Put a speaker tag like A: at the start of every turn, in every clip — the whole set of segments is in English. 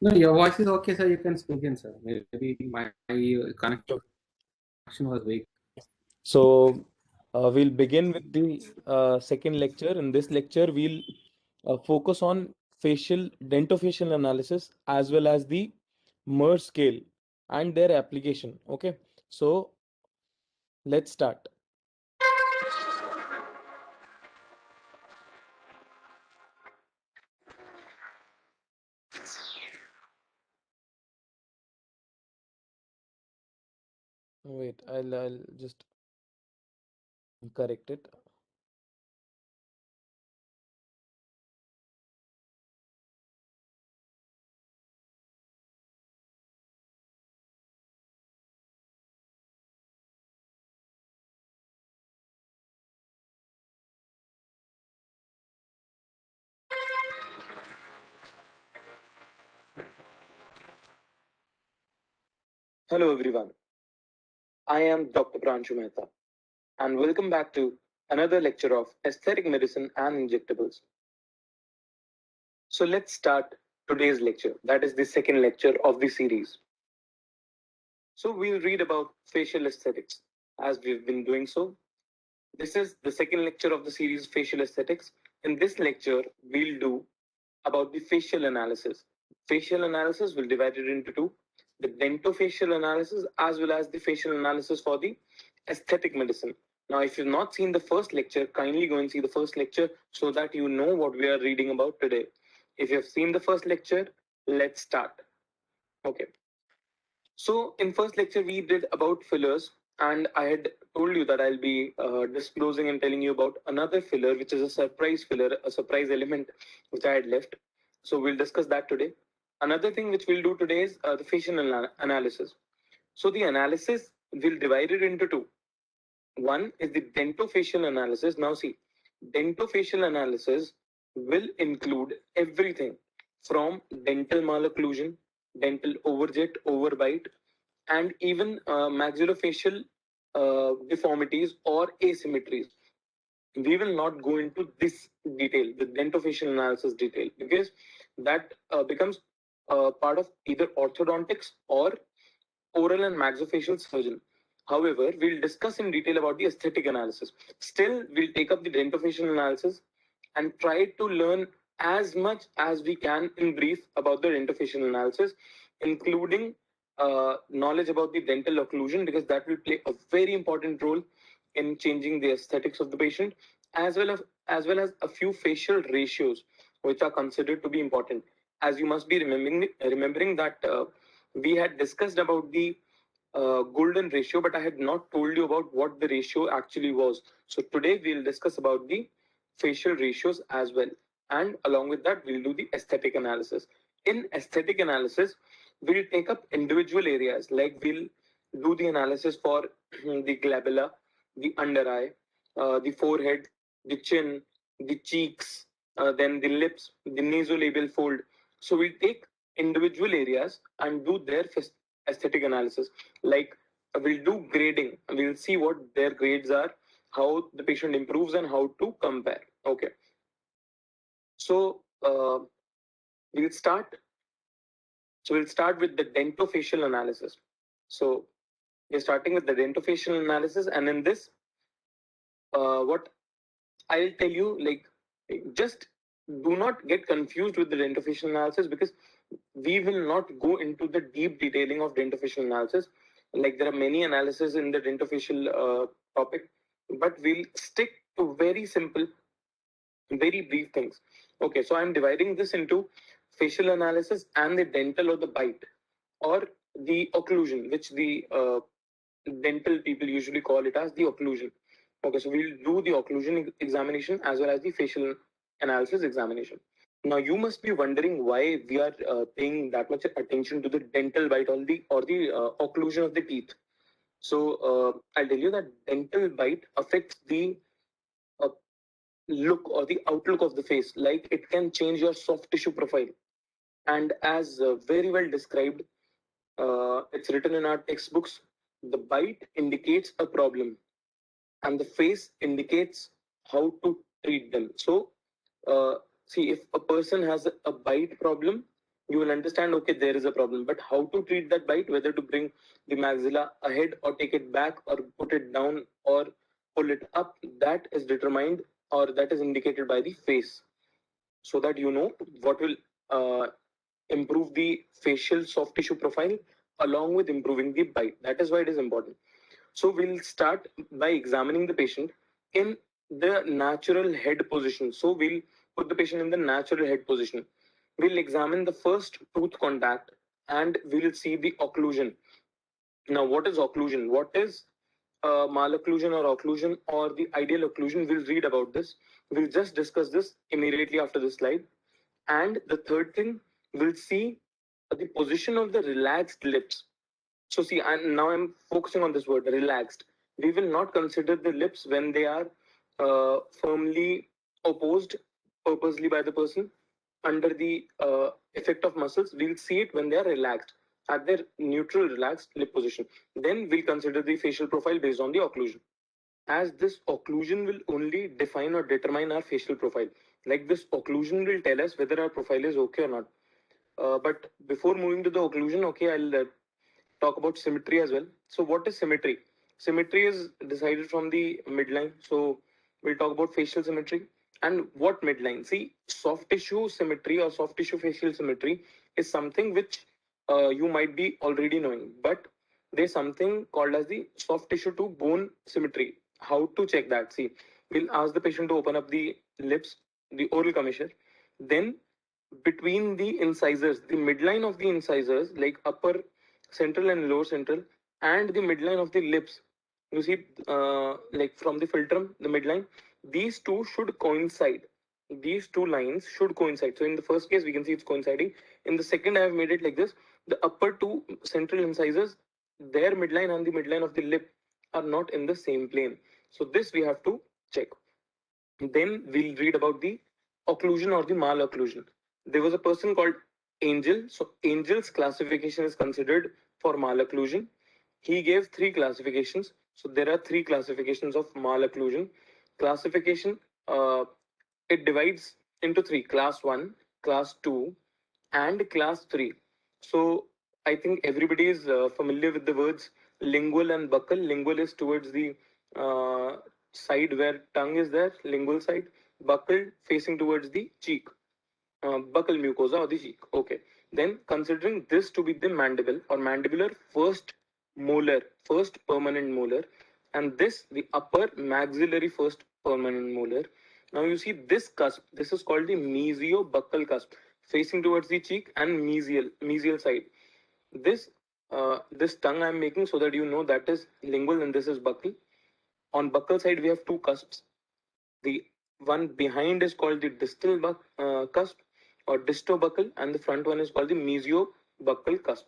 A: No, your voice is okay, sir. You can speak in, sir. Maybe my connection was weak.
B: So we'll begin with the second lecture. In this lecture, we'll focus on facial dentofacial analysis as well as the Merz scale and their application. Okay, so let's start. Wait, I'll just correct it.
C: Hello everyone, I am Dr. Pranshu Mehta and welcome back to another lecture of aesthetic medicine and injectables. So let's start today's lecture, that is the second lecture of the series. So we'll read about facial aesthetics as we've been doing so. This is the second lecture of the series facial aesthetics. In this lecture, we'll do about the facial analysis. Facial analysis will divide it into two, the dentofacial analysis as well as the facial analysis for the aesthetic medicine. Now, if you've not seen the first lecture, kindly go and see the first lecture so that you know what we are reading about today. If you've seen the first lecture, let's start. Okay. So in first lecture, we did about fillers, and I had told you that I'll be disclosing and telling you about another filler, which is a surprise filler, a surprise element which I had left. So we'll discuss that today. Another thing which we'll do today is the facial analysis. So the analysis will divide it into two. One is the dentofacial analysis. Now see, dentofacial analysis will include everything from dental malocclusion, dental overjet, overbite, and even maxillofacial deformities or asymmetries. We will not go into this detail, the dentofacial analysis detail, because that becomes part of either orthodontics or oral and maxillofacial surgeon. However, we'll discuss in detail about the aesthetic analysis. Still, we'll take up the dentofacial analysis and try to learn as much as we can in brief about the dentofacial analysis, including knowledge about the dental occlusion, because that will play a very important role in changing the aesthetics of the patient, as well as a few facial ratios which are considered to be important. As you must be remembering that we had discussed about the golden ratio, but I had not told you about what the ratio actually was. So today we'll discuss about the facial ratios as well. And along with that, we'll do the aesthetic analysis. In aesthetic analysis, we'll take up individual areas, like we'll do the analysis for the glabella, the under eye, the forehead, the chin, the cheeks, then the lips, the nasolabial fold. So we'll take individual areas and do their aesthetic analysis. Like we'll do grading, we'll see what their grades are, how the patient improves, and how to compare. Okay. So we'll start. So we'll start with the dentofacial analysis. So we're starting with the dentofacial analysis, and in this, what I'll tell you, like, just do not get confused with the dentofacial analysis, because we will not go into the deep detailing of dentofacial analysis. Like there are many analyses in the dentofacial topic, but we'll stick to very simple, very brief things. Okay, so I'm dividing this into facial analysis and the dental or the bite or the occlusion, which the dental people usually call it as the occlusion. Okay, so we'll do the occlusion examination as well as the facial analysis examination. Now you must be wondering why we are paying that much attention to the dental bite or the occlusion of the teeth. So I'll tell you that dental bite affects the uh, look or the outlook of the face. Like it can change your soft tissue profile, and as very well described, it's written in our textbooks. The bite indicates a problem, and the face indicates how to treat them. So, see, if a person has a bite problem, you will understand, okay, there is a problem. But how to treat that bite, whether to bring the maxilla ahead or take it back or put it down or pull it up, that is determined or that is indicated by the face, so that you know what will uh, improve the facial soft tissue profile along with improving the bite. That is why it is important. So we'll start by examining the patient in the natural head position. So we'll put the patient in the natural head position. We'll examine the first tooth contact and we'll see the occlusion. Now, what is occlusion? What is malocclusion or occlusion or the ideal occlusion? We'll read about this. We'll just discuss this immediately after this slide. And the third thing, we'll see the position of the relaxed lips. So see, now I'm focusing on this word, relaxed. We will not consider the lips when they are firmly opposed purposely by the person under the effect of muscles. We'll see it when they are relaxed, at their neutral relaxed lip position. Then we'll consider the facial profile based on the occlusion. As this occlusion will only define or determine our facial profile. Like this occlusion will tell us whether our profile is okay or not. But before moving to the occlusion, okay, I'll talk about symmetry as well. So what is symmetry? Symmetry is decided from the midline. So we'll talk about facial symmetry. And what midline? See, soft tissue symmetry or soft tissue facial symmetry is something which you might be already knowing, but there's something called as the soft tissue to bone symmetry. How to check that? See, we'll ask the patient to open up the lips, the oral commissure. Then between the incisors, the midline of the incisors, like upper central and lower central, and the midline of the lips, you see, like from the philtrum, the midline, these two should coincide. These two lines should coincide. So in the first case, we can see it's coinciding. In the second, I have made it like this. The upper two central incisors, their midline and the midline of the lip are not in the same plane. So this we have to check. Then we'll read about the occlusion or the malocclusion. There was a person called Angel. So Angel's classification is considered for malocclusion. He gave three classifications. So there are three classifications of malocclusion. Classification, it divides into three: class 1, class 2, and class 3. So I think everybody is familiar with the words lingual and buccal. Lingual is towards the side where tongue is there, lingual side. Buccal facing towards the cheek, buccal mucosa or the cheek. Okay. Then considering this to be the mandible or mandibular first molar, first permanent molar, and this the upper maxillary first permanent molar. Now you see this cusp. This is called the mesiobuccal cusp, facing towards the cheek and mesial side. This tongue I'm making so that you know that is lingual and this is buccal. On buccal side we have two cusps. The one behind is called the distal cusp or distobuccal, and the front one is called the mesiobuccal cusp.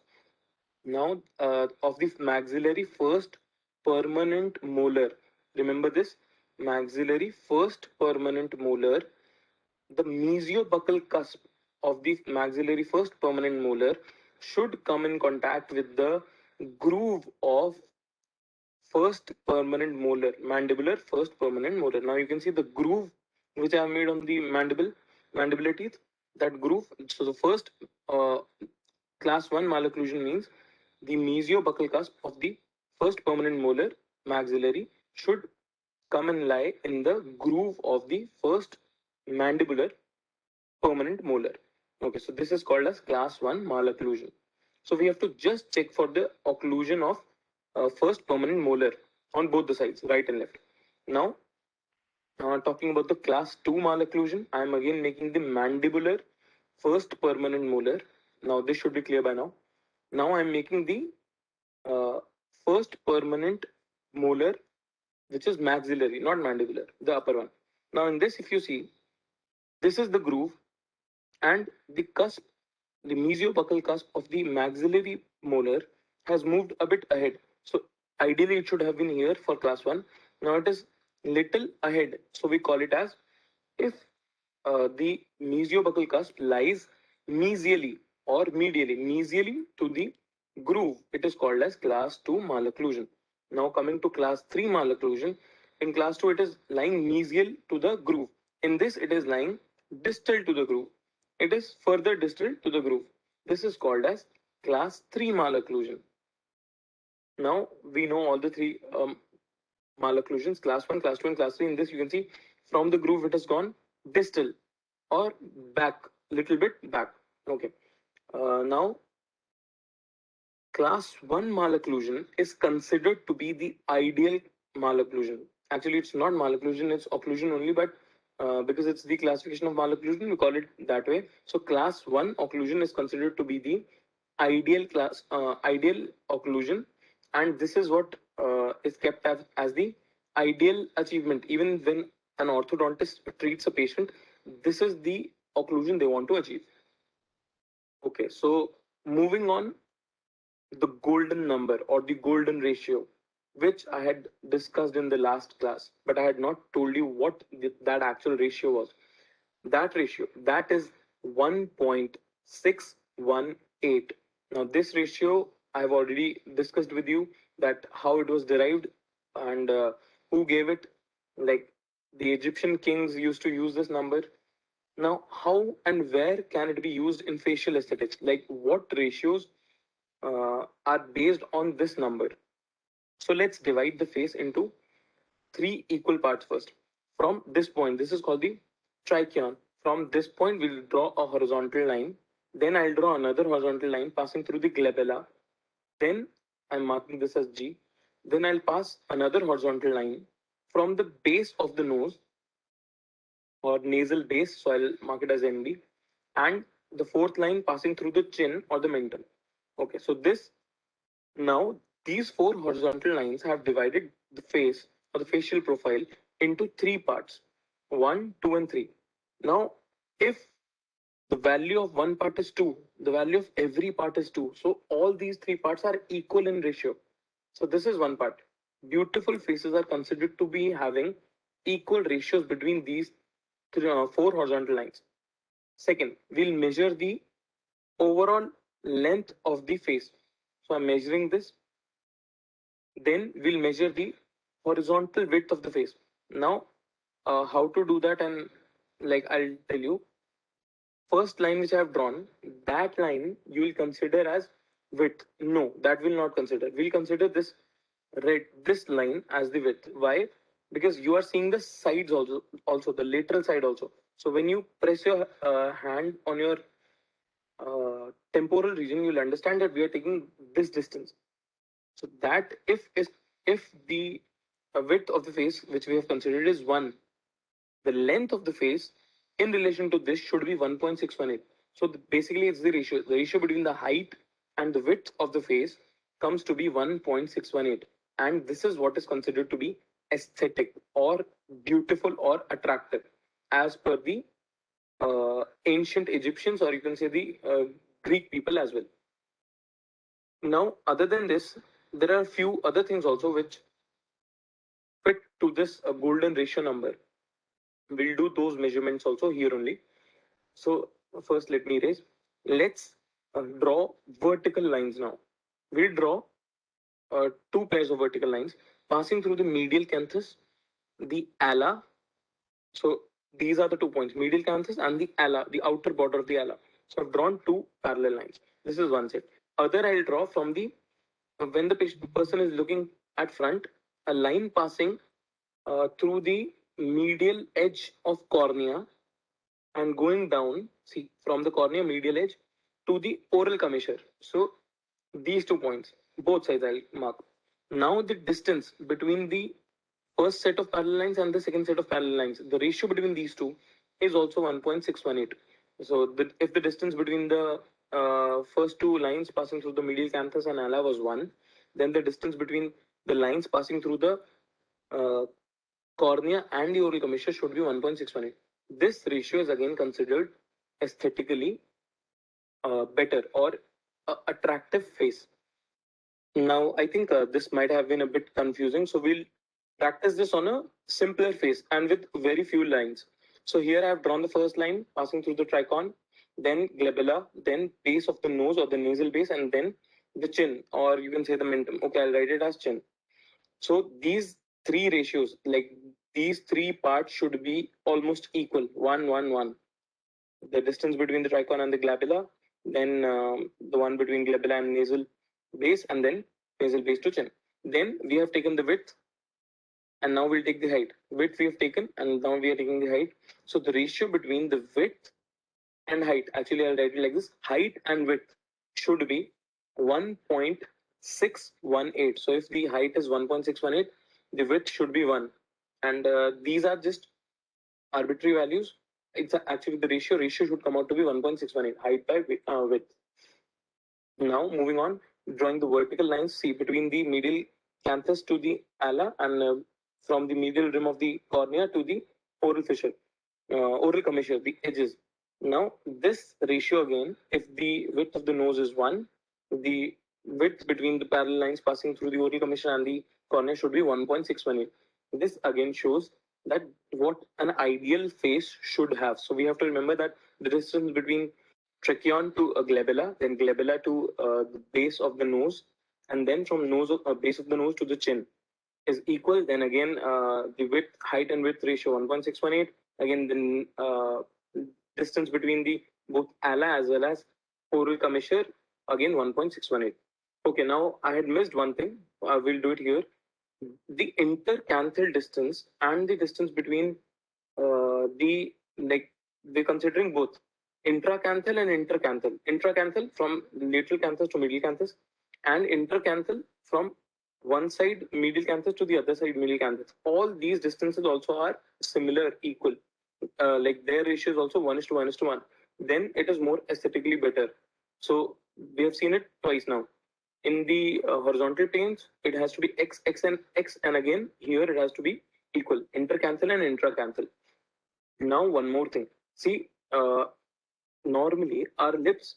C: Now, of the maxillary first permanent molar, remember this maxillary first permanent molar, the mesiobuccal cusp of the maxillary first permanent molar should come in contact with the groove of first permanent molar, mandibular first permanent molar. Now you can see the groove which I have made on the mandibular teeth. That groove. So the first class 1 malocclusion means the mesiobuccal cusp of the first permanent molar maxillary should come and lie in the groove of the first mandibular permanent molar. Okay, so this is called as class 1 malocclusion. So we have to just check for the occlusion of first permanent molar on both the sides, right and left. Now, talking about the class 2 malocclusion, I am again making the mandibular first permanent molar. Now, this should be clear by now. Now, I am making the first permanent molar, which is maxillary, not mandibular, the upper one. Now, in this, if you see, this is the groove and the cusp, the mesiobuccal cusp of the maxillary molar has moved a bit ahead. So ideally it should have been here for class 1. Now it is little ahead. So we call it as, if the mesiobuccal cusp lies mesially or medially to the groove, it is called as class 2 malocclusion. Now coming to class 3 malocclusion, in class 2 it is lying mesial to the groove. In this it is lying distal to the groove. It is further distal to the groove. This is called as class 3 malocclusion. Now we know all the three malocclusions, class 1, class 2, and class 3. In this, you can see from the groove it has gone distal or back, little bit back. Okay. Now, class 1 malocclusion is considered to be the ideal malocclusion. Actually, it's not malocclusion, it's occlusion only, but because it's the classification of malocclusion, we call it that way. So, class 1 occlusion is considered to be the ideal occlusion, and this is what is kept as the ideal achievement. Even when an orthodontist treats a patient, this is the occlusion they want to achieve. Okay, so moving on, the golden number or the golden ratio, which I had discussed in the last class, but I had not told you what that actual ratio was. That ratio, that is 1.618. Now, this ratio I have already discussed with you, that how it was derived and who gave it. Like, the Egyptian kings used to use this number. Now, how and where can it be used in facial aesthetics? Like, what ratios are based on this number? So let's divide the face into three equal parts first. From this point, this is called the trichion. From this point, we'll draw a horizontal line. Then I'll draw another horizontal line passing through the glabella. Then I'm marking this as G. Then I'll pass another horizontal line from the base of the nose or nasal base. So I'll mark it as NB. And the fourth line passing through the chin or the menton. Okay, so now these four horizontal lines have divided the face or the facial profile into three parts: 1, 2, and 3. Now, if the value of one part is 2, the value of every part is 2. So all these three parts are equal in ratio. So this is one part. Beautiful faces are considered to be having equal ratios between these four horizontal lines. Second, we'll measure the overall length of the face. So I'm measuring this. Then we'll measure the horizontal width of the face. Now, how to do that? And like, I'll tell you. First line which I have drawn, that line you will consider as width. No, that will not consider. We'll consider this line as the width. Why? Because you are seeing the sides also the lateral side also. So when you press your hand on your temporal region, you'll understand that we are taking this distance. So that if the width of the face which we have considered is 1, the length of the face in relation to this should be 1.618. So basically it's the ratio. The ratio between the height and the width of the face comes to be 1.618. And this is what is considered to be aesthetic or beautiful or attractive as per the ancient Egyptians, or you can say the Greek people as well. Now, other than this, there are a few other things also which fit to this golden ratio number. We'll do those measurements also here only. So first, let me erase. Let's draw vertical lines now. We'll draw two pairs of vertical lines passing through the medial canthus, the ala. So these are the 2 points: medial canthus and the ala, the outer border of the ala. So I've drawn two parallel lines. This is one set. Other I'll draw from the when the person is looking at front, a line passing through the medial edge of cornea and going down, see, from the cornea medial edge to the oral commissure. So these 2 points, both sides I'll mark. Now the distance between the first set of parallel lines and the second set of parallel lines, the ratio between these two is also 1.618. So if the distance between the first two lines passing through the medial canthus and ala was 1, then the distance between the lines passing through the uh, cornea and the oral commissure should be 1.618. This ratio is again considered aesthetically better or attractive face. Now, I think this might have been a bit confusing, so we'll practice this on a simpler face and with very few lines. So here I have drawn the first line passing through the trichon, then glabella, then base of the nose or the nasal base, and then the chin, or you can say the mentum. Okay, I'll write it as chin. So these three ratios, like these three parts, should be almost equal: 1, 1, 1. The distance between the trichon and the glabella, then the one between glabella and nasal base, and then nasal base to chin. Then we have taken the width, and now we'll take the height. Width we have taken, and now we are taking the height. So the ratio between the width and height, actually I'll write it like this: height and width should be 1.618. So if the height is 1.618, the width should be 1. And these are just arbitrary values. It's actually the ratio should come out to be 1.618, height by width. Now moving on, drawing the vertical lines, see between the medial canthus to the ala, and from the medial rim of the cornea to the oral fissure, oral commissure, the edges. Now this ratio again, if the width of the nose is 1, the width between the parallel lines passing through the oral commissure and the cornea should be 1.618. This again shows that what an ideal face should have. So we have to remember that the distance between tracheon to a glabella, then glabella to the base of the nose, and then from base of the nose to the chin is equal. Then again, the width, height, and width ratio 1.618. Again, the distance between the both ala as well as oral commissure, again 1.618. Okay, now I had missed one thing. I will do it here. The intercanthal distance and the distance between the, like, we're considering both intracanthal and intercanthal. Intracanthal from lateral canthus to medial canthus, and intercanthal from one side medial canthus to the other side medial canthus. All these distances also are similar, equal. Like their ratio is also 1:1:1. Then it is more aesthetically better. So we have seen it twice now. In the horizontal planes, it has to be x, x, and x, and again here it has to be equal, intercanthal and intracanthal. Now one more thing. See, normally our lips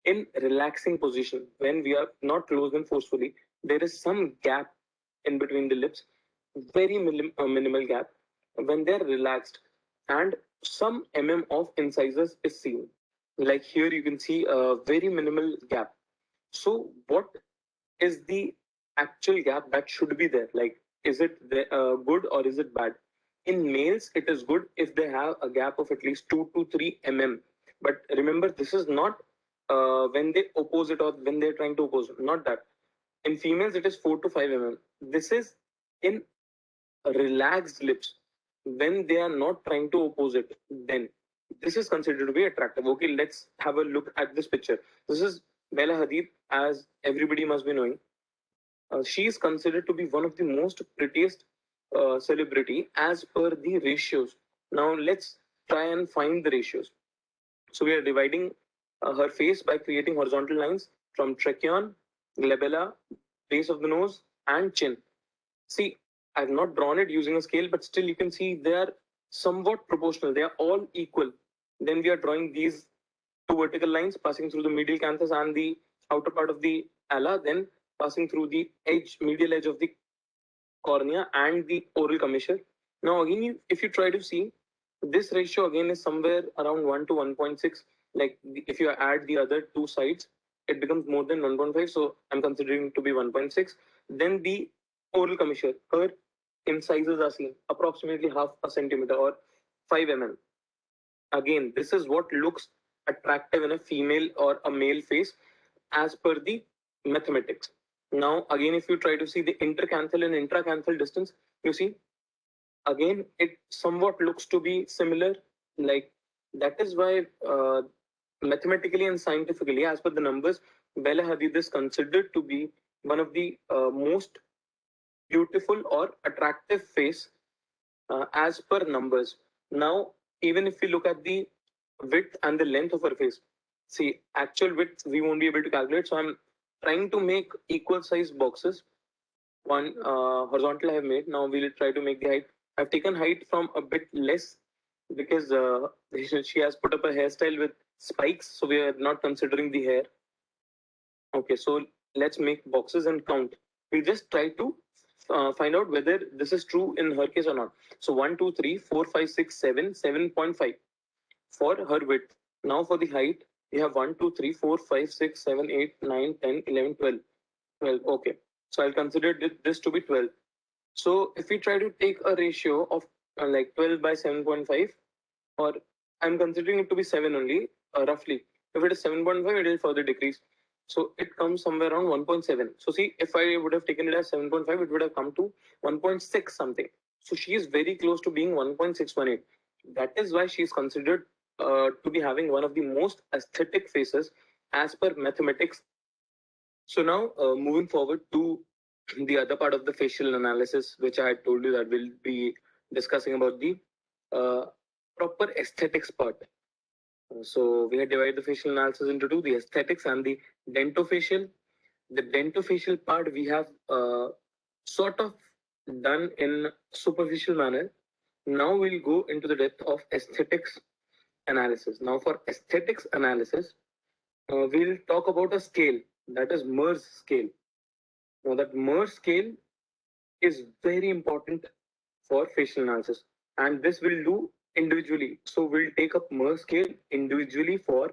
C: in relaxing position, when we are not closed and forcefully, there is some gap in between the lips, very minimal gap. When they're relaxed, and some of incisors is seen. Like here you can see a very minimal gap. So what is the actual gap that should be there? Like, is it good or is it bad? In males, it is good if they have a gap of at least 2 to 3 But remember, this is not when they oppose it or when they're trying to oppose it. Not that. In females, it is 4 to 5 This is in relaxed lips. When they are not trying to oppose it, then this is considered to be attractive. Okay, let's have a look at this picture. This is Bella Hadid, as everybody must be knowing. She is considered to be one of the most prettiest celebrity as per the ratios. Now let's try and find the ratios. So we are dividing her face by creating horizontal lines from tracheon, glabella, base of the nose, and chin. See, I've not drawn it using a scale, but still you can see they are somewhat proportional. They are all equal. Then we are drawing these two vertical lines passing through the medial canthus and the outer part of the ala, then passing through the medial edge of the cornea and the oral commissure. Now again, if you try to see, this ratio again is somewhere around 1 to 1.6. Like if you add the other two sides, it becomes more than 1.5. So I'm considering it to be 1.6. Then the oral commissure, her incisors are seen approximately half a centimeter or 5 Again, this is what looks attractive in a female or a male face as per the mathematics. Now, again, if you try to see the intercanthal and intracanthal distance, you see, again, it somewhat looks to be similar. Like, that is why mathematically and scientifically, as per the numbers, Bella Hadid is considered to be one of the most beautiful or attractive face as per numbers. Now, even if we look at the width and the length of her face, see, actual width we won't be able to calculate. So I'm trying to make equal size boxes. One horizontal I have made. Now we'll try to make the height. I've taken height from a bit less because she has put up a hairstyle with spikes, so we are not considering the hair. Okay, so let's make boxes and count. We'll just try to find out whether this is true in her case or not. So 1, 2, 3, 4, 5, 6, 7, 7.5 for her width. Now for the height, we have 1, 2, 3, 4, 5, 6, 7, 8, 9, 10, 11, 12. 12, okay. So I'll consider this to be 12. So if we try to take a ratio of like 12 by 7.5, or I'm considering it to be 7 only, roughly. If it is 7.5, it will further decrease. So it comes somewhere around 1.7. So see, if I would have taken it as 7.5, it would have come to 1.6 something. So she is very close to being 1.618. That is why she is considered to be having one of the most aesthetic faces as per mathematics. So now moving forward to the other part of the facial analysis, which I had told you that we'll be discussing about the uh, proper aesthetics part. So we had divided the facial analysis into two, the aesthetics and the dentofacial. The dentofacial part we have sort of done in superficial manner. Now we'll go into the depth of aesthetics analysis. Now for aesthetics analysis, we'll talk about a scale, that is Merz scale. Now that Merz scale is very important for facial analysis, and this will do individually. So we'll take up Merz scale individually for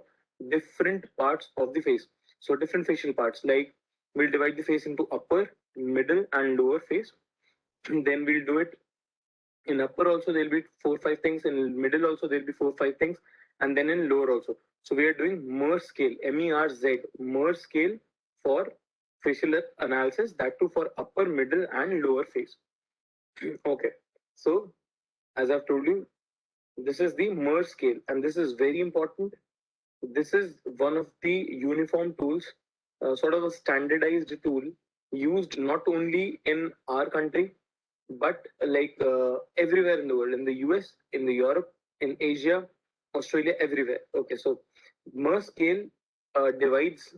C: different parts of the face. So different facial parts, like we'll divide the face into upper, middle, and lower face. Then we'll do it in upper also. There'll be 4-5 things. In middle also there'll be 4-5 things, and then in lower also. So we are doing Merz scale, MERZ, Merz scale for facial analysis. That too for upper, middle, and lower face. Okay. So as I've told you, this is the Merz scale, and this is very important. This is one of the uniform tools, sort of a standardized tool used not only in our country, but like everywhere in the world, in the US, in the Europe, in Asia, Australia, everywhere. Okay, so Merz scale divides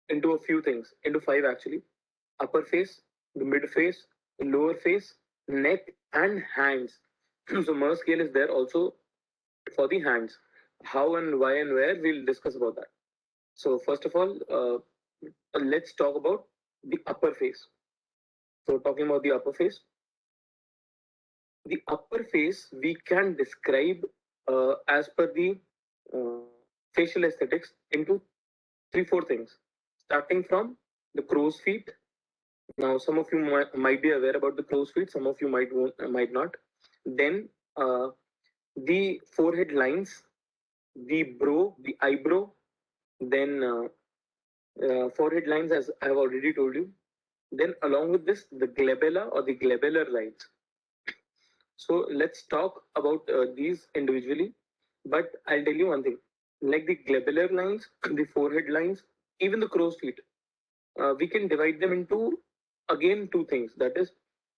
C: into a few things, into 5 actually: upper face, the mid face, the lower face, neck, and hands. So Merz scale is there also for the hands. How and why and where, we'll discuss about that. So first of all, let's talk about the upper face. So talking about the upper face we can describe as per the uh, facial aesthetics into 3-4 things, starting from the crow's feet. Now some of you might be aware about the crow's feet, some of you might not. Then the forehead lines, the eyebrow, then forehead lines, as I have already told you. Then along with this, the glabella or the glabellar lines. So let's talk about these individually. But I'll tell you one thing: like the glabellar lines, the forehead lines, even the crow's feet, we can divide them into again 2 things. That is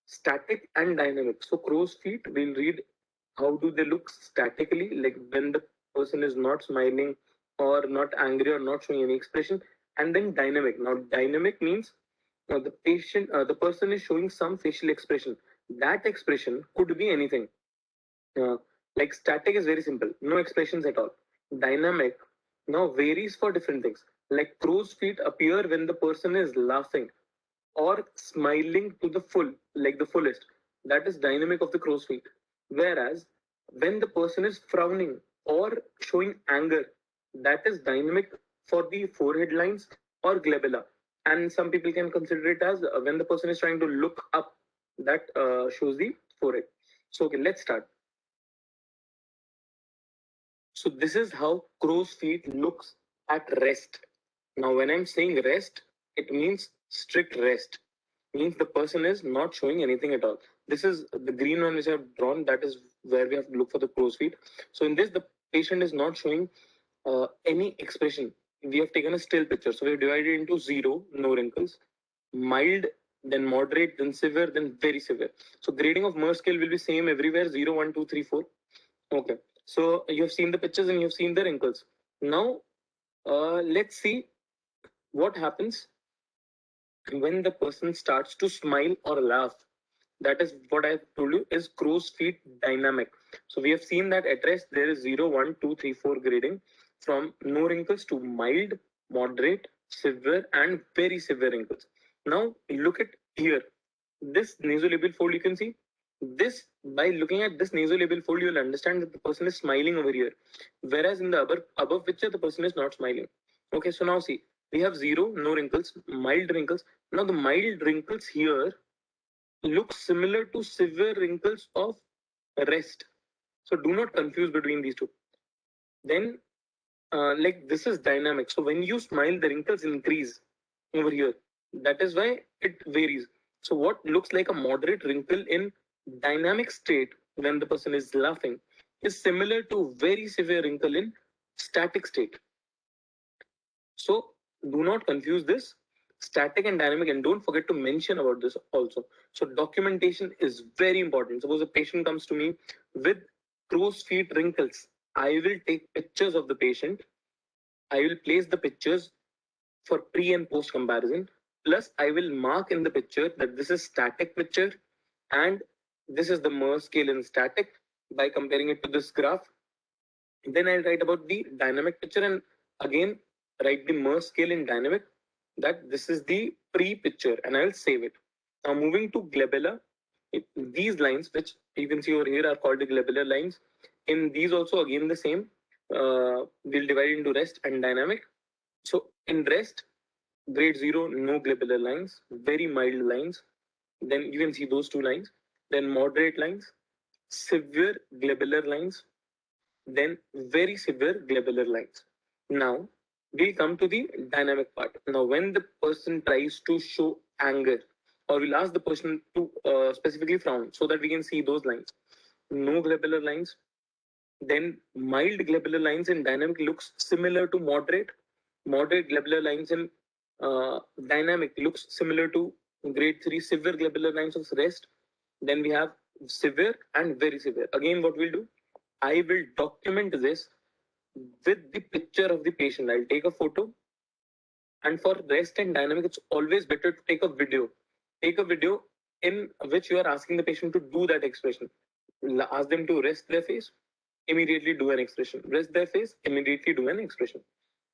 C: static and dynamic. So crow's feet, we'll read how do they look statically, like when the person is not smiling or not angry or not showing any expression. And then dynamic. Now dynamic means the person is showing some facial expression. That expression could be anything. uh, like static is very simple, no expressions at all. Dynamic now varies for different things. Like crow's feet appear when the person is laughing or smiling to the full, like the fullest. That is dynamic of the crow's feet. Whereas when the person is frowning or showing anger, that is dynamic for the forehead lines or glabella. And some people can consider it as when the person is trying to look up, that shows the forehead. So okay, let's start. So this is how crow's feet looks at rest. Now when I'm saying rest, it means strict rest. Means the person is not showing anything at all. This is the green one which I've drawn. That is where we have to look for the crow's feet. So in this, the patient is not showing any expression. We have taken a still picture. So we have divided into 0, no wrinkles, mild, then moderate, then severe, then very severe. So grading of Merz scale will be same everywhere: 0, 1, 2, 3, 4. Okay. So you have seen the pictures and you have seen the wrinkles. Now let's see what happens when the person starts to smile or laugh. That is what I told you is crow's feet dynamic. So we have seen that at rest there is 0, 1, 2, 3, 4 grading, from no wrinkles to mild, moderate, severe, and very severe wrinkles. Now look at here, this nasolabial fold you can see. This, by looking at this nasolabial fold, you will understand that the person is smiling over here, whereas in the above picture the person is not smiling. Okay, so now see, we have 0, no wrinkles, mild wrinkles. Now the mild wrinkles here look similar to severe wrinkles of rest. So do not confuse between these two. Then like this is dynamic. So when you smile, the wrinkles increase over here. That is why it varies. So what looks like a moderate wrinkle in dynamic state when the person is laughing is similar to very severe wrinkle in static state. So do not confuse this static and dynamic, and don't forget to mention about this also. So documentation is very important. Suppose a patient comes to me with crow's feet wrinkles. I will take pictures of the patient. I will place the pictures for pre and post comparison. Plus, I will mark in the picture that this is static picture and this is the Merz scale in static by comparing it to this graph. Then I'll write about the dynamic picture and again write the Merz scale in dynamic, that this is the pre-picture, and I'll save it. Now moving to glabella, these lines which you can see over here are called the glabellar lines. In these also again the same. We'll divide into rest and dynamic. So in rest, grade 0, no glabellar lines, very mild lines. Then you can see those two lines. Then moderate lines, severe glabellar lines, then very severe glabellar lines. Now we'll come to the dynamic part. Now when the person tries to show anger, or we'll ask the person to specifically frown so that we can see those lines. No glabellar lines. Then mild glabellar lines in dynamic looks similar to moderate. Moderate glabellar lines in dynamic looks similar to grade 3 severe glabellar lines of rest. Then we have severe and very severe. Again, what we'll do, I will document this with the picture of the patient. I'll take a photo. And for rest and dynamic, it's always better to take a video. Take a video in which you are asking the patient to do that expression. Ask them to rest their face, immediately do an expression. Rest their face, immediately do an expression.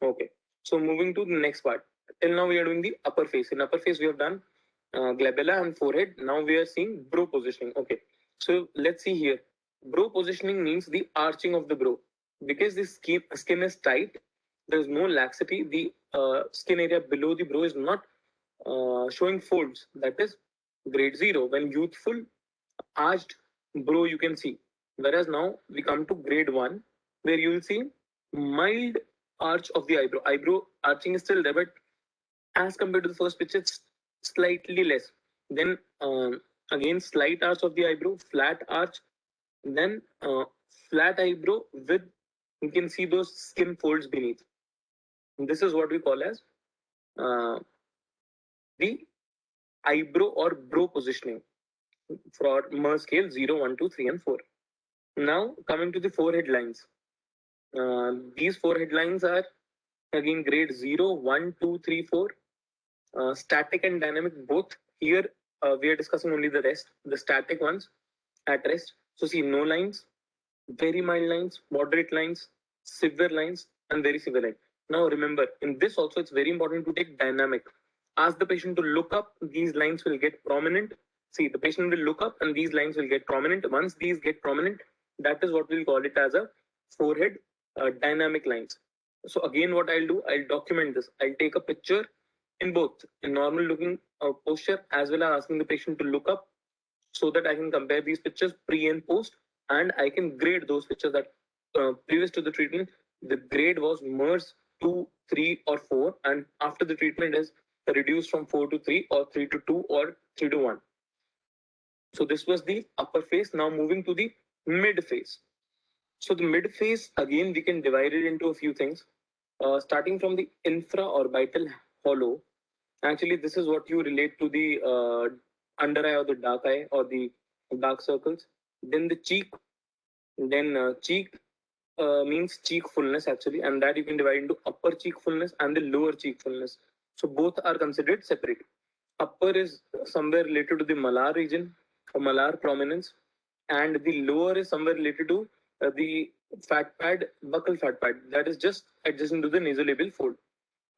C: Okay. So moving to the next part. Till now we are doing the upper face. In upper face we have done glabella and forehead. Now we are seeing brow positioning. Okay. So let's see here. Brow positioning means the arching of the brow. Because the skin is tight, there is no laxity. The skin area below the brow is not showing folds. That is grade 0. When youthful, arched brow you can see. Whereas now we come to grade 1, where you will see mild arch of the eyebrow. Eyebrow arching is still there, but as compared to the first picture, it's slightly less. Then again, slight arch of the eyebrow, flat arch, then flat eyebrow with, you can see those skin folds beneath. This is what we call as the eyebrow or brow positioning for Merz scale 0, 1, 2, 3, and 4. Now coming to the forehead lines. These forehead lines are again grade 0, 1, 2, 3, 4. Static and dynamic both. Here we are discussing only the rest, the static ones at rest. So see, no lines, very mild lines, moderate lines, severe lines, and very severe lines. Now remember, in this also it's very important to take dynamic. Ask the patient to look up, these lines will get prominent. See, the patient will look up and these lines will get prominent. Once these get prominent, that is what we'll call it as a forehead dynamic lines. So again, what I'll do, I'll document this. I'll take a picture in both, in normal looking posture, as well as asking the patient to look up, so that I can compare these pictures pre and post, and I can grade those pictures that previous to the treatment, the grade was Merz 2, 3, or 4, and after the treatment is reduced from 4 to 3, or 3 to 2, or 3 to 1. So this was the upper face. Now moving to the mid face. So the mid face, again, we can divide it into a few things. Starting from the infraorbital hollow. Actually, this is what you relate to the under eye or the dark eye or the dark circles. Then the cheek. Then cheek means cheek fullness actually, and that you can divide into upper cheek fullness and the lower cheek fullness. So both are considered separate. Upper is somewhere related to the malar region or malar prominence, and the lower is somewhere related to the fat pad, buccal fat pad, that is just adjacent to the nasolabial fold.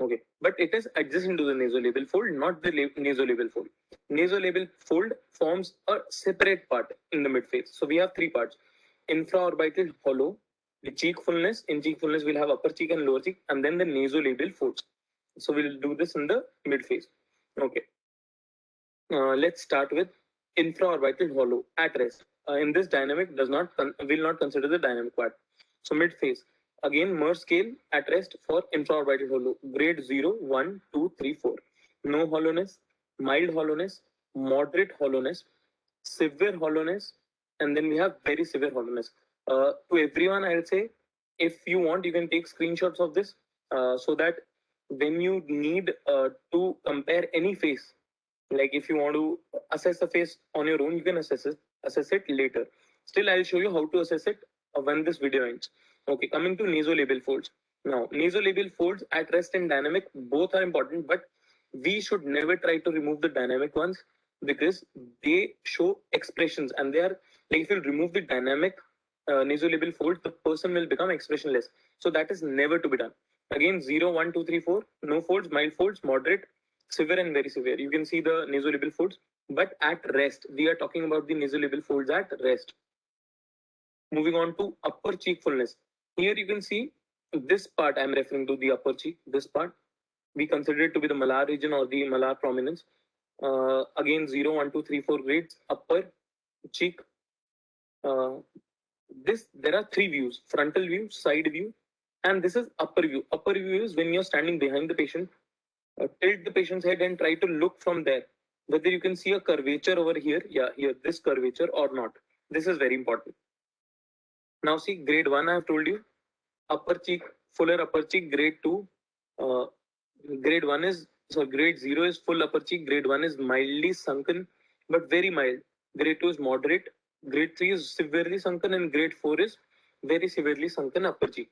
C: Okay, but it is adjacent to the nasolabial fold, not the nasolabial fold. Nasolabial fold forms a separate part in the midface. So we have three parts: infraorbital hollow, the cheek fullness. In cheek fullness, we'll have upper cheek and lower cheek, and then the nasolabial folds. So we'll do this in the midface. Okay. Let's start with infraorbital hollow at rest. In this dynamic will not consider the dynamic part. So mid phase, again, Merz scale at rest for infraorbital hollow, grade 0, 1, 2, 3, 4. No hollowness, mild hollowness, moderate hollowness, severe hollowness, and then we have very severe hollowness. To everyone, I'll say, if you want, you can take screenshots of this so that when you need to compare any face, like if you want to assess the face on your own, you can assess it later. Still, I'll show you how to assess it when this video ends. Okay, coming to nasolabial folds. Now, nasolabial folds at rest and dynamic both are important, but we should never try to remove the dynamic ones because they show expressions and they are like if you remove the dynamic nasolabial fold, the person will become expressionless. So that is never to be done. Again, 0, 1, 2, 3, 4, no folds, mild folds, moderate, severe and very severe. You can see the nasolabial folds, but at rest, we are talking about the nasolabial folds at rest. Moving on to upper cheek fullness. Here you can see this part. I'm referring to the upper cheek. This part we consider it to be the malar region or the malar prominence. Again, 0, 1, 2, 3, 4 grades. Upper cheek. There are three views: frontal view, side view, and this is upper view. Upper view is when you're standing behind the patient. Tilt the patient's head and try to look from there whether you can see a curvature over here, here, this curvature or not. This is very important. Now see, grade 1 I have told you, upper cheek, fuller upper cheek. Grade 2, grade 1 is, so grade 0 is full upper cheek, grade 1 is mildly sunken but very mild, grade 2 is moderate, grade 3 is severely sunken, and grade 4 is very severely sunken upper cheek.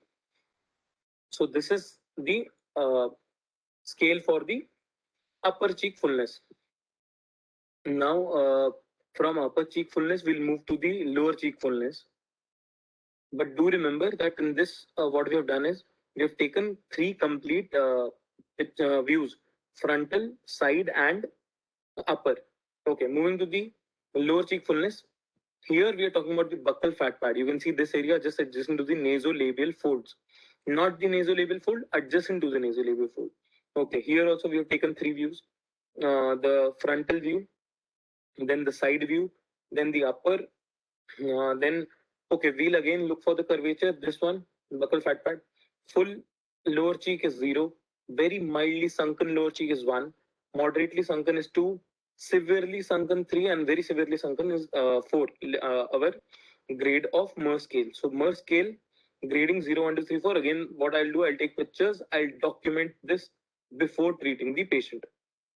C: So this is the scale for the upper cheek fullness. Now, from upper cheek fullness, we'll move to the lower cheek fullness. But do remember that in this, what we have done is we have taken three complete views: frontal, side, and upper. Okay, moving to the lower cheek fullness. Here we are talking about the buccal fat pad. You can see this area just adjacent to the nasolabial folds, not the nasolabial fold, adjacent to the nasolabial fold. Okay, here also we have taken three views: the frontal view, then the side view, then the upper, then okay, we'll again look for the curvature. This one, buccal fat pad, full lower cheek is 0, very mildly sunken lower cheek is 1, moderately sunken is 2, severely sunken 3, and very severely sunken is 4. Our grade of Merz scale. So Merz scale grading 0, 1, 2, 3, 4. Again, what I'll do, I'll take pictures, I'll document this before treating the patient.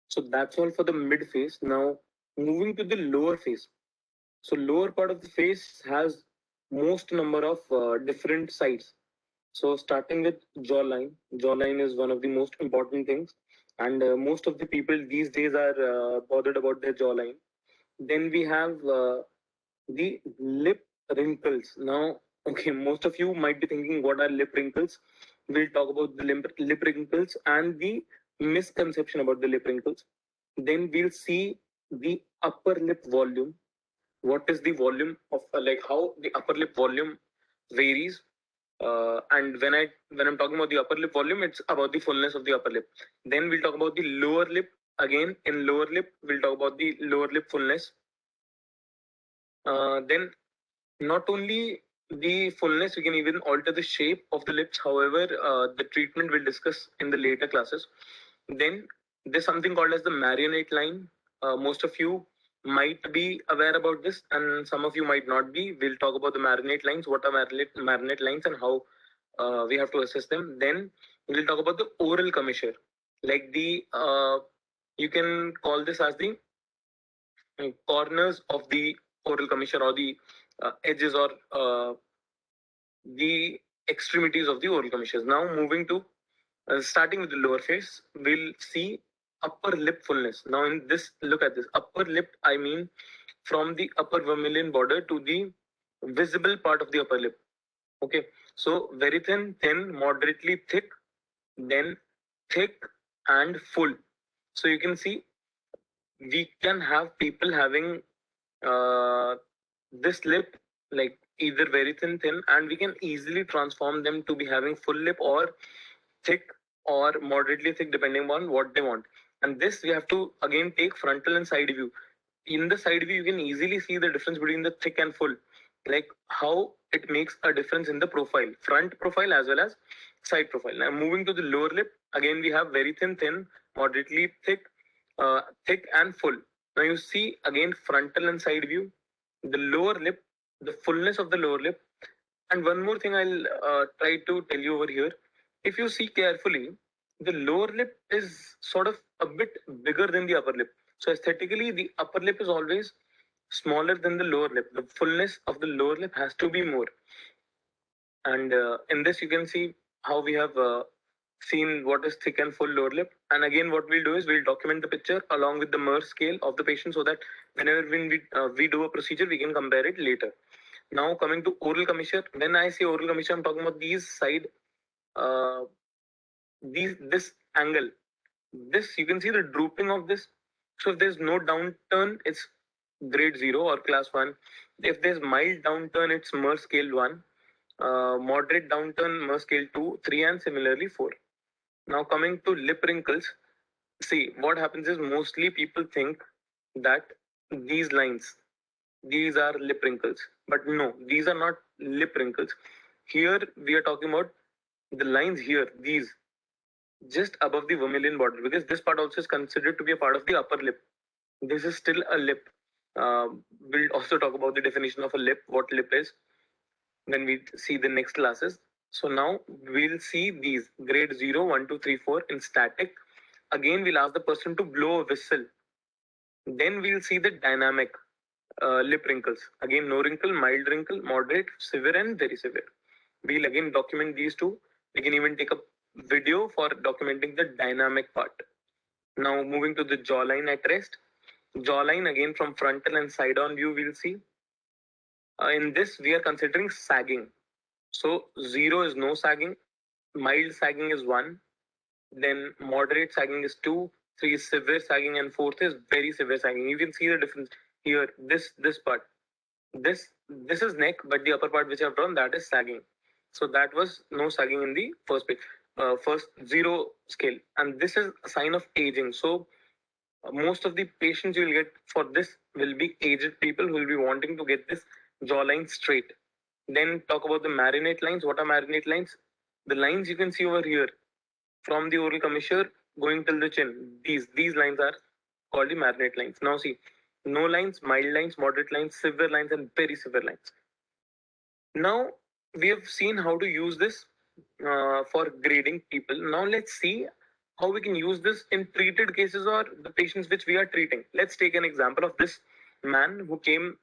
C: So that's all for the mid face. Now moving to the lower face. So lower part of the face has most number of different sides. So starting with jawline. Jawline is one of the most important things, and most of the people these days are bothered about their jawline. Then we have the lip wrinkles. Now, okay, most of you might be thinking, what are lip wrinkles? We'll talk about the lip wrinkles and the misconception about the lip wrinkles. Then we'll see the upper lip volume. What is the volume of like how the upper lip volume varies, and when I'm talking about the upper lip volume, it's about the fullness of the upper lip. Then we'll talk about the lower lip. Again, in lower lip we'll talk about the lower lip fullness. Then not only the fullness, we can even alter the shape of the lips. However, the treatment we'll discuss in the later classes. Then there's something called as the marionette line. Most of you might be aware about this and some of you might not be. We'll talk about the marionette lines, what are marionette lines and how we have to assess them. Then we'll talk about the oral commissure, like the you can call this as the corners of the oral commissure or the edges or the extremities of the oral commissures. Now moving to starting with the lower face, we'll see upper lip fullness. Now in this, look at this upper lip, I mean from the upper vermilion border to the visible part of the upper lip. Okay, so very thin, thin, moderately thick, then thick and full. So you can see we can have people having this lip like either very thin, and we can easily transform them to be having full lip or thick or moderately thick depending on what they want. And this we have to again take frontal and side view. In the side view, you can easily see the difference between the thick and full. like how it makes a difference in the profile, front profile as well as side profile. Now moving to the lower lip, again we have very thin, moderately thick and full. Now you see again frontal and side view, the lower lip, the fullness of the lower lip. And one more thing I'll try to tell you over here. If you see carefully, the lower lip is sort of a bit bigger than the upper lip. So aesthetically, the upper lip is always smaller than the lower lip. The fullness of the lower lip has to be more. And in this, you can see how we have seen what is thick and full lower lip. And again, what we'll do is we'll document the picture along with the Merz scale of the patient so that whenever we do a procedure, we can compare it later. Now coming to oral commissure. When I say oral commissure, I'm talking about these side, uh, this angle. This you can see the drooping of this. So if there's no downturn, it's grade 0 or class 1. If there's mild downturn, it's Merz scale 1. Moderate downturn, Merz scale 2, 3, and similarly 4. Now coming to lip wrinkles. See, what happens is mostly people think that these lines, these are lip wrinkles, but no, these are not lip wrinkles. Here we are talking about the lines here, these just above the vermilion border, because this part also is considered to be a part of the upper lip. This is still a lip. We'll also talk about the definition of a lip, what lip is, when we see the next classes. So now we'll see these grade 0, 1, 2, 3, 4 in static. Again, we'll ask the person to blow a whistle. Then we'll see the dynamic lip wrinkles. Again, no wrinkle, mild wrinkle, moderate, severe, and very severe. We'll again document these two. We can even take a video for documenting the dynamic part. Now moving to the jawline at rest. Jawline again from frontal and side on view we'll see. In this we are considering sagging. So 0 is no sagging, mild sagging is 1, then moderate sagging is 2, 3 is severe sagging, and 4th is very severe sagging. You can see the difference here. This part, this is neck, but the upper part which I've drawn, that is sagging. So that was no sagging in the first page, first 0 scale, and this is a sign of aging. So most of the patients you will get for this will be aged people who will be wanting to get this jawline straight. Then talk about the marinate lines. What are marinate lines? The lines you can see over here from the oral commissure going till the chin. These lines are called the marinate lines. Now see, no lines, mild lines, moderate lines, severe lines, and very severe lines. Now we have seen how to use this for grading people. Now let's see how we can use this in treated cases or the patients which we are treating. Let's take an example of this man who came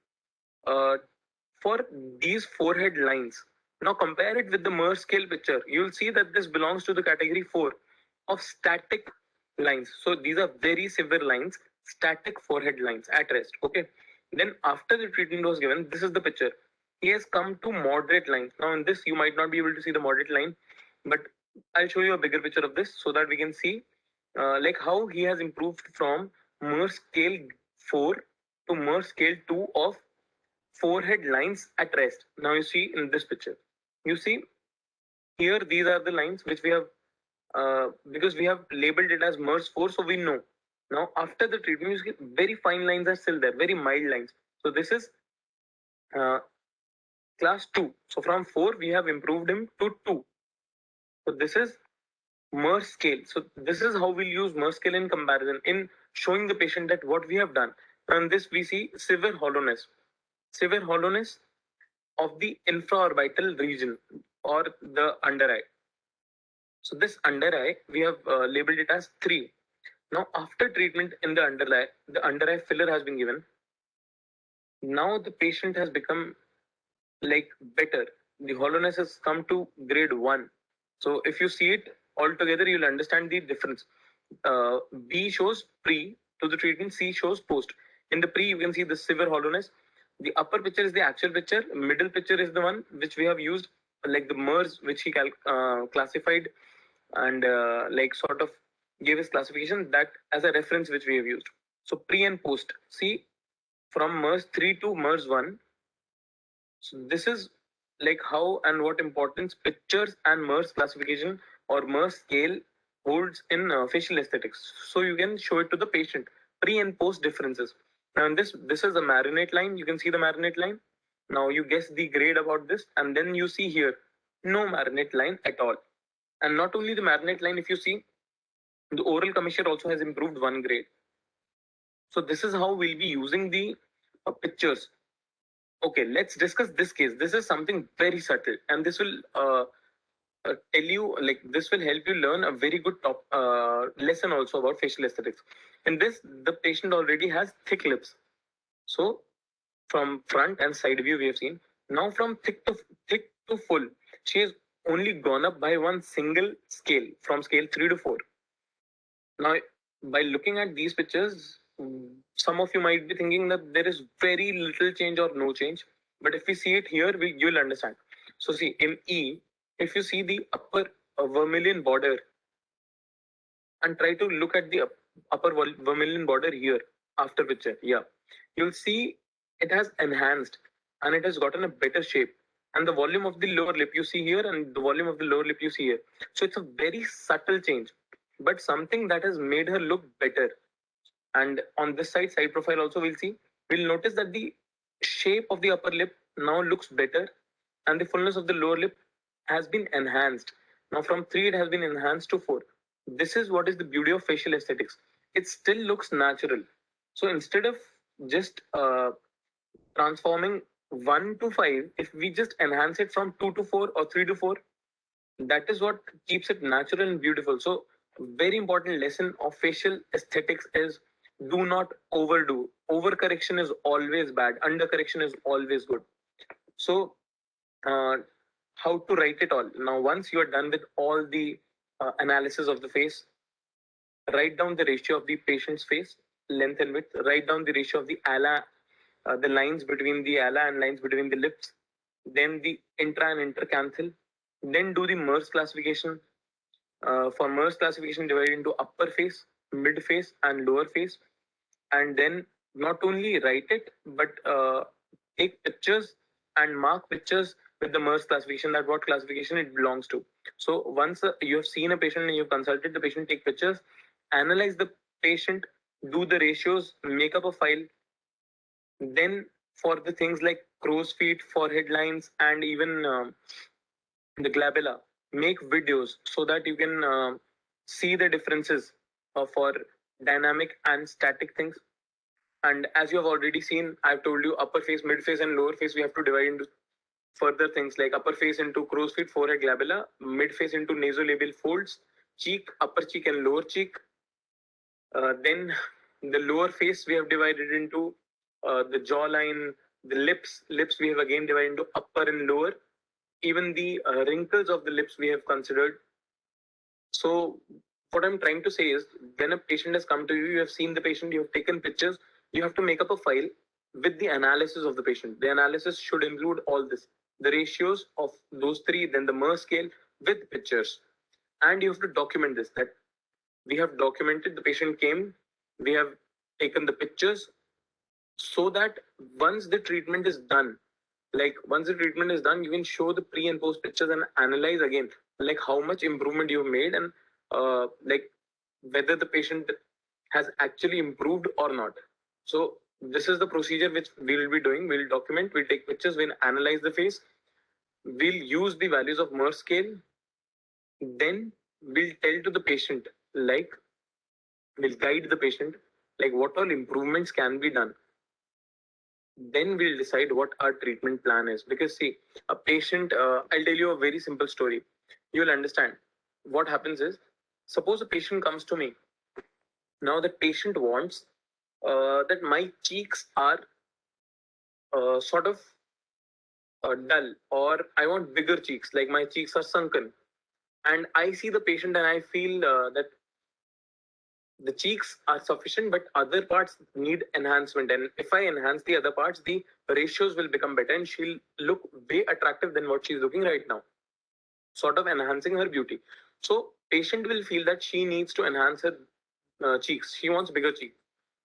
C: for these forehead lines. Now compare it with the Merz scale picture. You'll see that this belongs to the category 4 of static lines. So these are very severe lines, static forehead lines at rest. Okay. Then after the treatment was given, this is the picture. He has come to moderate lines. Now in this, you might not be able to see the moderate line, but I'll show you a bigger picture of this so that we can see like how he has improved from Merz scale 4 to Merz scale 2 of forehead lines at rest. Now you see in this picture, you see here these are the lines which we have because we have labeled it as Merz 4, so we know. Now after the treatment, you see very fine lines are still there, very mild lines. So this is class 2. So from 4 we have improved him to 2. So this is Merz scale. So this is how we'll use Merz scale in comparison in showing the patient that what we have done. And this we see severe hollowness of the infraorbital region or the under eye. So this under eye, we have labeled it as 3. Now after treatment in the under eye filler has been given. Now the patient has become like better. The hollowness has come to grade 1. So if you see it all together, you'll understand the difference. B shows pre to the treatment, C shows post. In the pre, you can see the severe hollowness. The upper picture is the actual picture. Middle picture is the one which we have used, like the Merz, which he classified and like sort of gave his classification, that as a reference which we have used. So pre and post. See, from Merz 3 to Merz 1. So this is like how and what importance pictures and Merz classification or Merz scale holds in facial aesthetics. So you can show it to the patient, pre and post differences. And this is a marinate line. You can see the marinate line. Now you guess the grade about this, and then you see here no marinate line at all. And not only the marinate line, if you see, the oral commissure also has improved 1 grade. So this is how we'll be using the pictures. Okay, let's discuss this case. This is something very subtle, and this will tell you, like, this will help you learn a very good top lesson also about facial aesthetics. In this, the patient already has thick lips. So from front and side view we have seen. Now from thick to full, she has only gone up by one single scale, from scale 3 to 4. Now, by looking at these pictures, some of you might be thinking that there is very little change or no change. But if we see it here, you'll understand. So see, in E, if you see the upper vermilion border and try to look at the upper vermilion border here after picture, yeah, you'll see it has enhanced and it has gotten a better shape. And the volume of the lower lip you see here and the volume of the lower lip you see here. So it's a very subtle change, but something that has made her look better. And on this side profile also we'll notice that the shape of the upper lip now looks better and the fullness of the lower lip has been enhanced. Now from 3 it has been enhanced to 4. This is what is the beauty of facial aesthetics. It still looks natural. So instead of just transforming 1 to 5, if we just enhance it from 2 to 4 or 3 to 4, that is what keeps it natural and beautiful. So very important lesson of facial aesthetics is do not overdo. Overcorrection is always bad. Undercorrection is always good. So how to write it all? Now once you are done with all the analysis of the face, write down the ratio of the patient's face, length and width. Write down the ratio of the ala, the lines between the ala and lines between the lips. Then the intra and intercanthal. Then do the Merz classification. For Merz classification, divide into upper face, mid face, and lower face. And then not only write it, but take pictures and mark pictures with the Merz classification, that what classification it belongs to. So once you have seen a patient and you've consulted the patient, take pictures, analyze the patient, do the ratios, make up a file. Then for the things like crow's feet, forehead lines, and even the glabella, make videos so that you can see the differences for dynamic and static things. And as you have already seen, I've told you upper face, mid face, and lower face we have to divide into further things like upper face into crow's feet, forehead, glabella, mid face into nasolabial folds, cheek, upper cheek, and lower cheek. Then the lower face we have divided into the jawline, the lips. Lips we have again divided into upper and lower. Even the wrinkles of the lips we have considered. So what I'm trying to say is, when a patient has come to you, you have seen the patient, you have taken pictures, you have to make up a file with the analysis of the patient. The analysis should include all this, the ratios of those 3, then the Merz scale with pictures. And you have to document this, that we have documented the patient came, we have taken the pictures, so that once the treatment is done, you can show the pre and post pictures and analyze again, like how much improvement you've made and like whether the patient has actually improved or not. So this is the procedure which we will be doing. We'll document, we'll take pictures, we'll analyze the face, we'll use the values of Merz scale, then we'll tell to the patient, like we'll guide the patient, like what all improvements can be done. Then we'll decide what our treatment plan is. Because see, a patient, I'll tell you a very simple story. You'll understand. What happens is, suppose a patient comes to me. Now the patient wants that my cheeks are sort of dull, or I want bigger cheeks, like my cheeks are sunken. And I see the patient and I feel that the cheeks are sufficient, but other parts need enhancement. And if I enhance the other parts, the ratios will become better and she'll look way attractive than what she's looking right now, sort of enhancing her beauty. So patient will feel that she needs to enhance her cheeks. She wants bigger cheeks.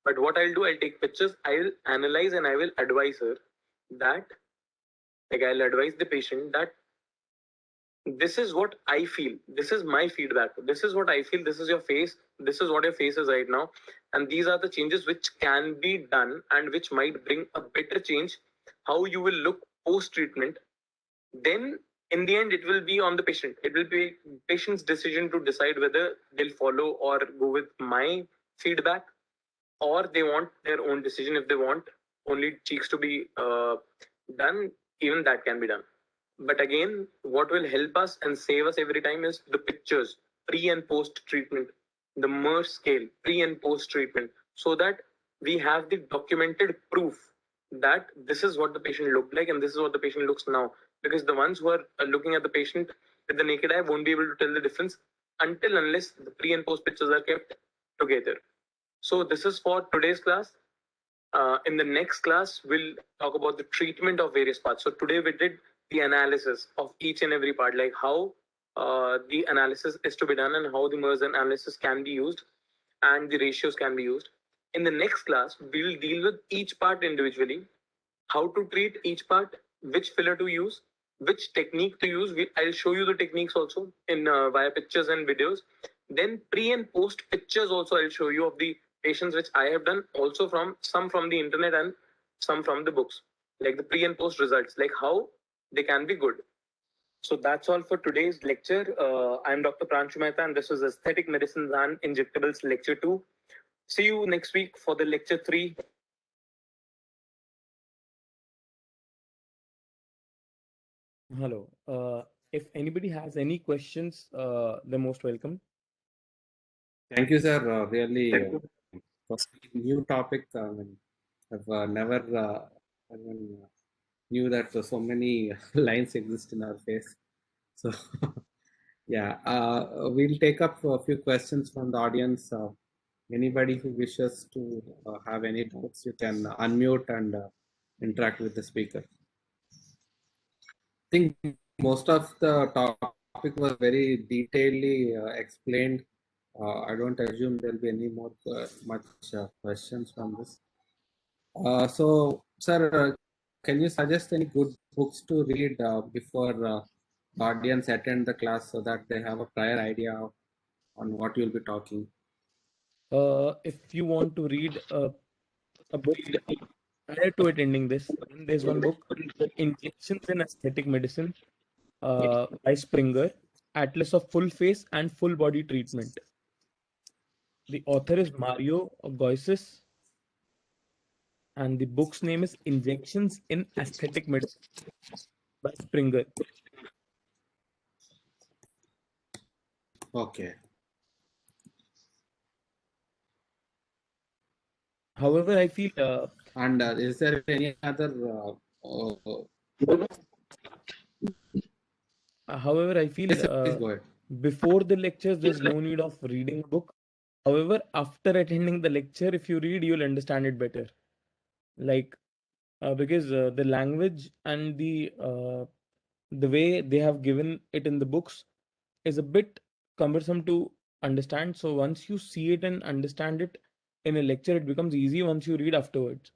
C: But what I'll do, I'll take pictures, I will analyze, and I will advise her that, like I'll advise the patient that this is what I feel. This is my feedback. This is what I feel. This is your face. This is what your face is right now. And these are the changes which can be done and which might bring a better change. How you will look post treatment, then in the end it will be on the patient. It will be patient's decision to decide whether they'll follow or go with my feedback, or they want their own decision. If they want only cheeks to be done, even that can be done. But again, what will help us and save us every time is the pictures, pre and post treatment, the Merz scale, pre and post treatment, so that we have the documented proof that this is what the patient looked like and this is what the patient looks now. Because the ones who are looking at the patient with the naked eye won't be able to tell the difference until unless the pre and post pictures are kept together. So this is for today's class. In the next class, we'll talk about the treatment of various parts. So today we did the analysis of each and every part, like how the analysis is to be done and how the Merz analysis can be used and the ratios can be used. In the next class, we will deal with each part individually, how to treat each part, which filler to use, which technique to use. I'll show you the techniques also in via pictures and videos. Then pre and post pictures also I'll show you of the patients which I have done, also from some from the internet and some from the books, like the pre and post results, like how they can be good. So that's all for today's lecture. I'm Dr. Pranshu Mehta, and this was Aesthetic Medicine and Injectables Lecture 2. See you next week for the Lecture 3.
B: Hello. If anybody has any questions, they're most welcome.
A: Thank you, sir. Really, for new topic. I've never I mean, knew that so many lines exist in our face. So, yeah, we'll take up a few questions from the audience. Anybody who wishes to have any doubts, you can unmute and interact with the speaker. I think most of the topic was very detailedly explained. I don't assume there'll be any more much questions from this. So, sir, can you suggest any good books to read before the audience attend the class so that they have a prior idea on what you'll be talking?
B: If you want to read a book prior to attending this, then there's one book, Injections in Aesthetic Medicine, by Springer, Atlas of Full Face and Full Body Treatment. The author is Mario Goises, and the book's name is Injections in Aesthetic Medicine by Springer.
A: Okay.
B: However, I feel
A: And is there any other? Yes, please go ahead.
B: before the lectures, there's no need of reading a book. However, after attending the lecture, if you read, you'll understand it better. Like, because the language and the way they have given it in the books is a bit cumbersome to understand. So once you see it and understand it in a lecture, it becomes easy once you read afterwards.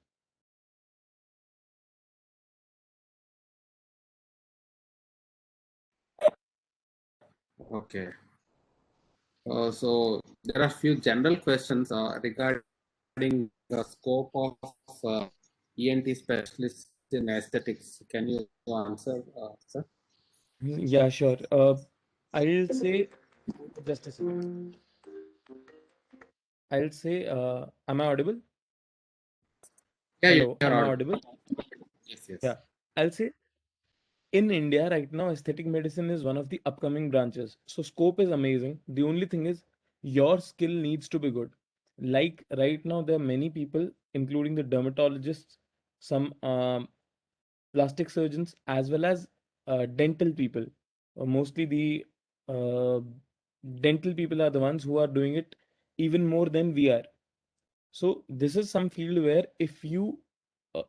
A: Okay. So there are a few general questions regarding the scope of ENT specialists in aesthetics. Can you answer, sir?
B: Yeah, sure. I'll say just a second. I'll say, am I audible?
A: Yeah,
B: Hello,
A: you're
B: am I
A: audible.
B: audible?
A: Yes, yes.
B: Yeah, I'll say in India right now, aesthetic medicine is one of the upcoming branches. So scope is amazing. The only thing is your skill needs to be good. Like right now, there are many people, including the dermatologists, some plastic surgeons, as well as dental people. Mostly the uh, dental people are the ones who are doing it even more than we are. So this is some field where if you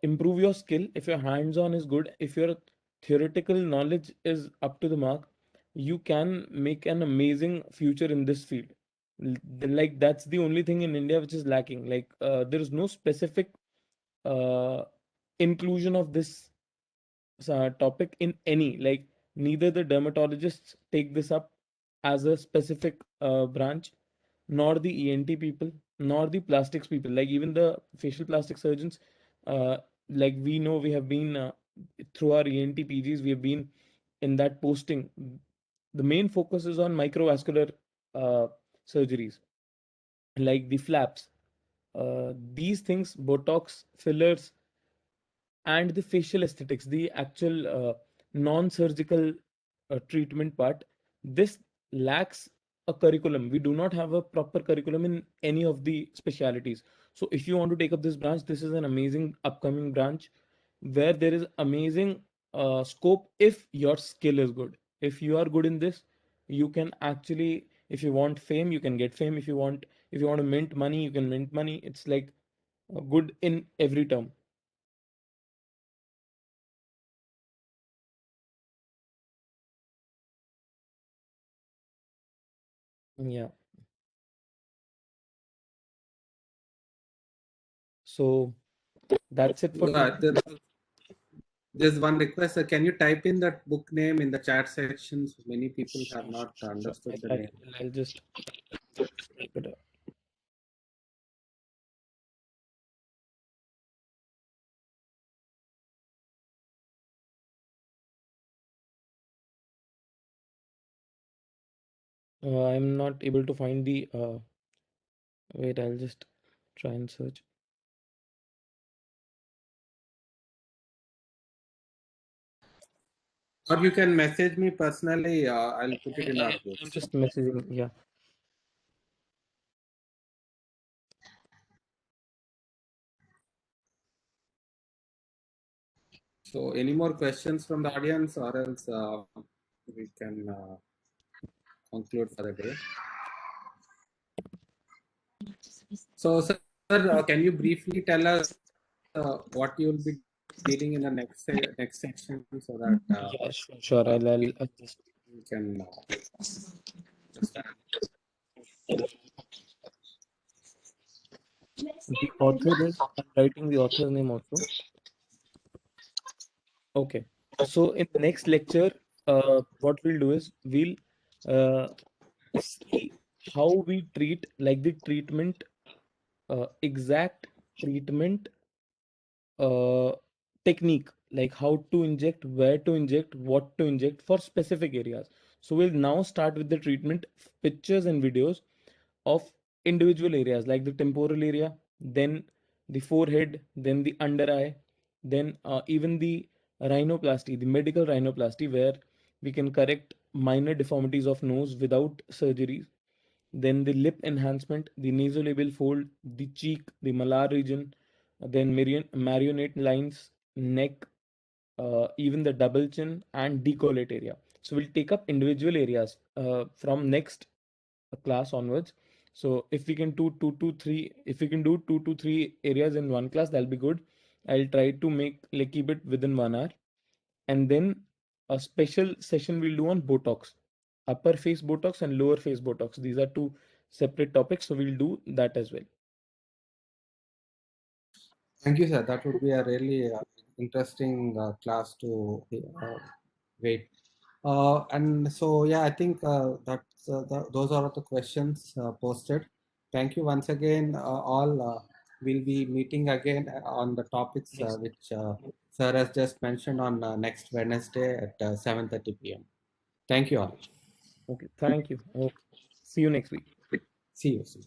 B: improve your skill, if your hands-on is good, if your theoretical knowledge is up to the mark, you can make an amazing future in this field. Like that's the only thing in India which is lacking. Like there is no specific uh, inclusion of this topic in any. Like neither the dermatologists take this up as a specific branch, nor the ENT people, nor the plastics people. Like even the facial plastic surgeons, uh, like we know we have been through our ENT PGs, we have been in that posting. The main focus is on microvascular surgeries like the flaps. These things, Botox, fillers, and the facial aesthetics, the actual non-surgical treatment part, this lacks a curriculum. We do not have a proper curriculum in any of the specialities. So if you want to take up this branch, this is an amazing upcoming branch where there is amazing scope if your skill is good. If you are good in this, you can actually, if you want fame, you can get fame. If you want to mint money, you can mint money. It's like good in every term. Yeah. So that's it for
A: Yeah,
B: today.
A: there's one request. Can you type in that book name in the chat section? So many people have
B: Sure,
A: not
B: sure, sure.
A: understood the
B: I'll,
A: name.
B: I'll just type it up. I'm not able to find the. Wait, I'll just try and search.
A: Or you can message me personally. I'll put it in our
B: I'm
A: groups.
B: just messaging. Yeah.
A: So, any more questions from the audience, or else we can conclude for the day. So, sir, can you briefly tell us what you will be dealing in the next section, so that
B: Yeah, sure, sure. I'll just.
A: we can understand?
B: The author is. I'm writing the author's name also. Okay. So in the next lecture, what we'll do is we'll uh, see how we treat, like the treatment, exact treatment uh, technique, like how to inject, where to inject, what to inject for specific areas. So we'll now start with the treatment pictures and videos of individual areas like the temporal area, then the forehead, then the under eye, then even the rhinoplasty, the medical rhinoplasty, where we can correct minor deformities of nose without surgeries, then the lip enhancement, the nasolabial fold, the cheek, the malar region, then marionette lines, neck, even the double chin and decollete area. So we'll take up individual areas from next class onwards. So if we can do if we can do 2 to 3 areas in one class, that'll be good. I'll try to keep it within 1 hour, and then a special session we'll do on Botox, upper face Botox and lower face Botox. These are two separate topics, so we'll do that as well.
A: Thank you, sir. That would be a really interesting class to wait. And so, yeah, I think those are the questions posted. Thank you once again. All will be meeting again on the topics
B: Yes.
A: which sir has just mentioned on next Wednesday at 7:30 p.m. Thank you all.
B: Okay. Thank you. Okay. See you next week.
A: See you soon.